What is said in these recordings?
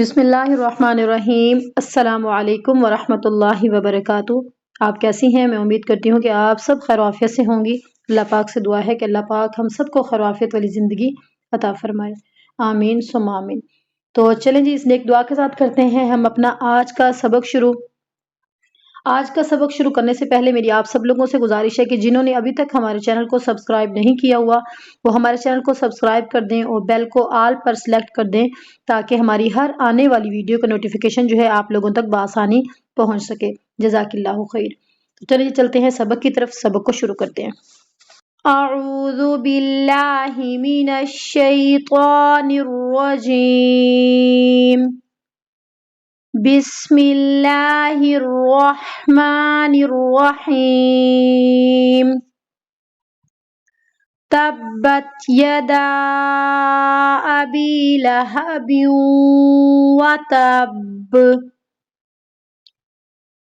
بسم اللہ الرحمن الرحیم۔ السلام علیکم ورحمۃ اللہ وبرکاتہ۔ آپ کیسی ہیں؟ میں امید کرتی ہوں کہ آپ سب خیر و عافیت سے ہوں گی۔ اللہ پاک سے دعا ہے کہ اللہ پاک ہم سب کو خیر و عافیت والی زندگی عطا فرمائے، آمین ثم آمین۔ تو چلیں جی، اس نیک دعا کے ساتھ کرتے ہیں ہم اپنا آج کا سبق شروع۔ آج کا سبق شروع کرنے سے پہلے میری آپ سب لوگوں سے گزارش ہے کہ جنہوں نے ابھی تک ہمارے چینل کو سبسکرائب نہیں کیا ہوا وہ ہمارے چینل کو سبسکرائب کر دیں اور بیل کو آل پر سلیکٹ کر دیں تاکہ ہماری ہر آنے والی ویڈیو کا نوٹیفیکیشن جو ہے آپ لوگوں تک بآسانی پہنچ سکے۔ جزاک اللہ خیر۔ تو چلیے چلتے ہیں سبق کی طرف، سبق کو شروع کرتے ہیں۔ اعوذ باللہ من الشیطان الرجیم، بسم اللہ الرحمن الرحیم۔ تبت یدا ابی لہب وتب،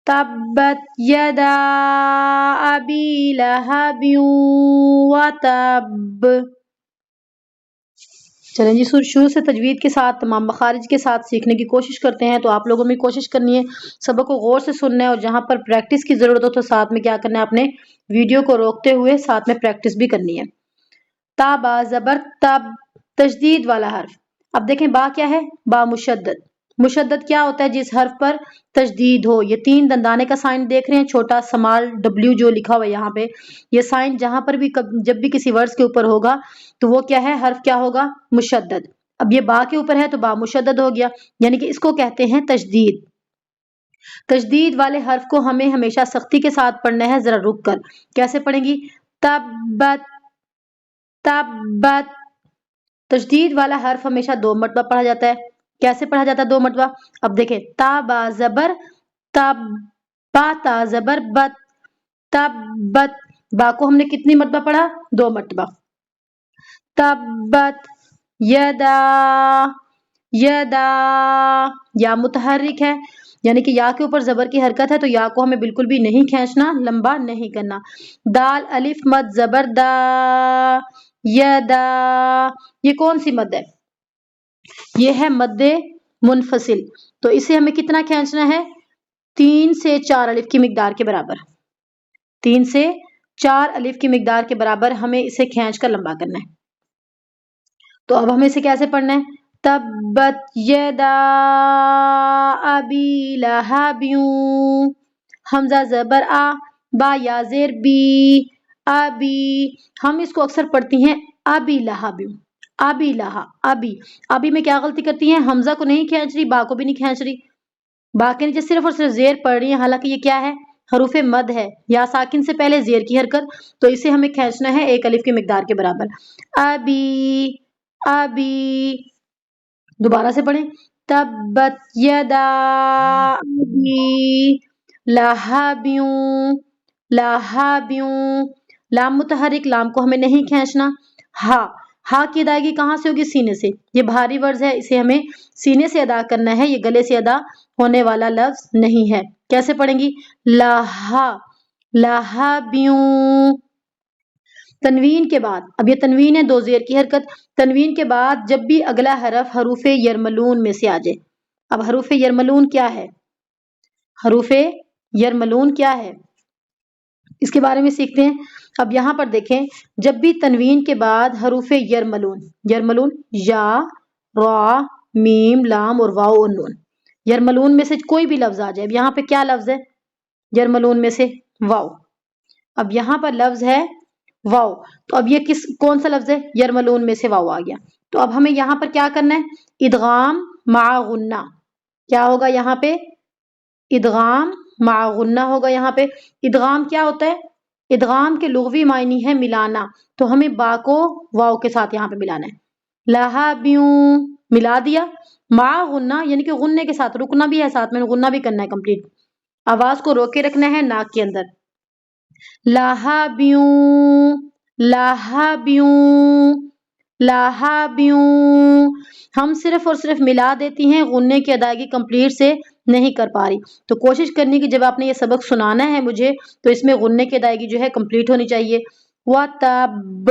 تبت یدا ابی لہب وتب۔ چلیں جی، شروع سے تجوید کے ساتھ تمام مخارج کے ساتھ سیکھنے کی کوشش کرتے ہیں۔ تو آپ لوگوں میں کوشش کرنی ہے سبق کو غور سے سننا ہے، اور جہاں پر پریکٹس کی ضرورت ہو تو ساتھ میں کیا کرنا ہے، اپنے ویڈیو کو روکتے ہوئے ساتھ میں پریکٹس بھی کرنی ہے۔ تا با زبر تب، تشدید والا حرف۔ اب دیکھیں با کیا ہے؟ با مشدد۔ مشدد کیا ہوتا ہے؟ جس حرف پر تشدید ہو۔ یہ تین دندانے کا سائن دیکھ رہے ہیں، چھوٹا سمال ڈبلیو جو لکھا ہوا ہے یہاں پہ، یہ سائن جہاں پر بھی جب بھی کسی ورڈز کے اوپر ہوگا تو وہ کیا ہے؟ حرف کیا ہوگا؟ مشدد۔ اب یہ با کے اوپر ہے تو با مشدد ہو گیا، یعنی کہ اس کو کہتے ہیں تشدید۔ تشدید والے حرف کو ہمیں ہمیشہ سختی کے ساتھ پڑھنا ہے، ذرا رک کر۔ کیسے پڑھیں گی؟ تبت، تبت۔ تشدید والا حرف ہمیشہ 2 مرتبہ پڑھا جاتا ہے۔ کیسے پڑھا جاتا ہے 2 مرتبہ؟ اب دیکھیں، تا با زبر تب، با تا زبر بت، تبت۔ با کو ہم نے کتنی مرتبہ پڑھا؟ 2 مرتبہ۔ تبت یدا، یدا، یا متحرک ہے، یعنی کہ یا کے اوپر زبر کی حرکت ہے تو یا کو ہمیں بالکل بھی نہیں کھینچنا، لمبا نہیں کرنا۔ دال الف مد زبر دا، یدا۔ یہ کون سی مد ہے؟ یہ ہے مد منفصل، تو اسے ہمیں کتنا کھینچنا ہے؟ 3 سے 4 الف کی مقدار کے برابر۔ 3 سے 4 الف کی مقدار کے برابر ہمیں اسے کھینچ کر لمبا کرنا ہے۔ تو اب ہمیں اسے کیسے پڑھنا ہے؟ تبت یدا ابی لہب، حمزہ زبر آ، با یا زیر بی، ابی۔ ہم اس کو اکثر پڑھتی ہیں ابی لہب، ابی لہا، ابی۔ ابی میں کیا غلطی کرتی ہیں؟ حمزہ کو نہیں کھینچ رہی، با کو بھی نہیں کھینچ رہی، با کے نیچے صرف اور صرف زیر پڑھ رہی ہیں، حالانکہ یہ کیا ہے؟ حروف مد ہے، یا ساکن سے پہلے زیر کی حرکت، تو اسے ہمیں کھینچنا ہے 1 الف کی مقدار کے برابر۔ ابی، ابی۔ دوبارہ سے پڑھیں، تبت یدا ابی لہب، لہب۔ لام متحرک، لام کو ہمیں نہیں کھینچنا۔ ہا، ہا کی ادائیگی کہاں سے ہوگی؟ سینے سے۔ یہ بھاری ورڈ ہے، اسے ہمیں سینے سے ادا کرنا ہے، یہ گلے سے ادا ہونے والا لفظ نہیں ہے۔ کیسے پڑھیں گی؟ لہا، لہب۔ تنوین کے بعد، اب یہ تنوین ہے 2 زیر کی حرکت، تنوین کے بعد جب بھی اگلا حرف حروف یرملون میں سے آ جائے۔ اب حروف یرملون کیا ہے؟ حروف یرملون کیا ہے؟ اس کے بارے میں سیکھتے ہیں۔ اب یہاں پر دیکھیں، جب بھی تنوین کے بعد حروف یرملون، یرملون یا، را، میم، لام اور واو اور نون، یرملون میں سے کوئی بھی لفظ آ جائے۔ اب یہاں پہ کیا لفظ ہے؟ یرملون میں سے واو۔ اب یہاں پر لفظ ہے واو، تو اب یہ کون سا لفظ ہے؟ یرملون میں سے واو آ گیا، تو اب ہمیں یہاں پر کیا کرنا ہے؟ ادغام مع غنہ۔ کیا ہوگا یہاں پہ؟ ادغام مع غنہ ہوگا یہاں پہ۔ ادغام کیا ہوتا ہے؟ ادغام کے لغوی معنی ہے ملانا، تو ہمیں با کو واو کے ساتھ یہاں پہ ملانا ہے۔ لہبیوں، ملا دیا، مع غنہ یعنی کہ غنے کے ساتھ، رکنا بھی ہے ساتھ میں، غنہ بھی کرنا ہے کمپلیٹ، آواز کو روک کے رکھنا ہے ناک کے اندر۔ لہبیوں، لہبیوں، لہبیوں۔ ہم صرف اور صرف ملا دیتی ہیں، غنے کی ادائیگی کمپلیٹ سے نہیں کر پا رہی، تو کوشش کرنی کہ جب آپ نے یہ سبق سنانا ہے مجھے تو اس میں غنے کی ادائیگی جو ہے کمپلیٹ ہونی چاہیے۔ وَتَب،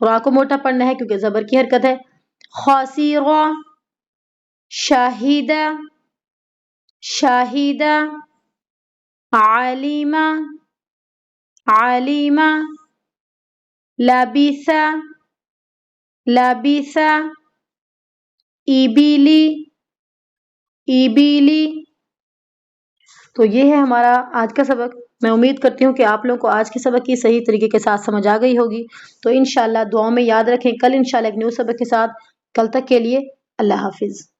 را کو موٹا پڑھنا ہے کیونکہ زبر کی حرکت ہے. خاسرہ، شاہدہ، شاہدہ، عالمہ، عالمہ، لابثہ، لابثہ، ایبیلی، ایبیلی. تو یہ ہے ہمارا آج کا سبق. میں امید کرتی ہوں کہ آپ لوگوں کو آج کے سبق کی صحیح طریقے کے ساتھ سمجھ آ گئی ہوگی. تو انشاءاللہ دعاؤں میں یاد رکھیں. کل انشاءاللہ ایک نیو سبق کے ساتھ. کل تک کے لیے اللہ حافظ.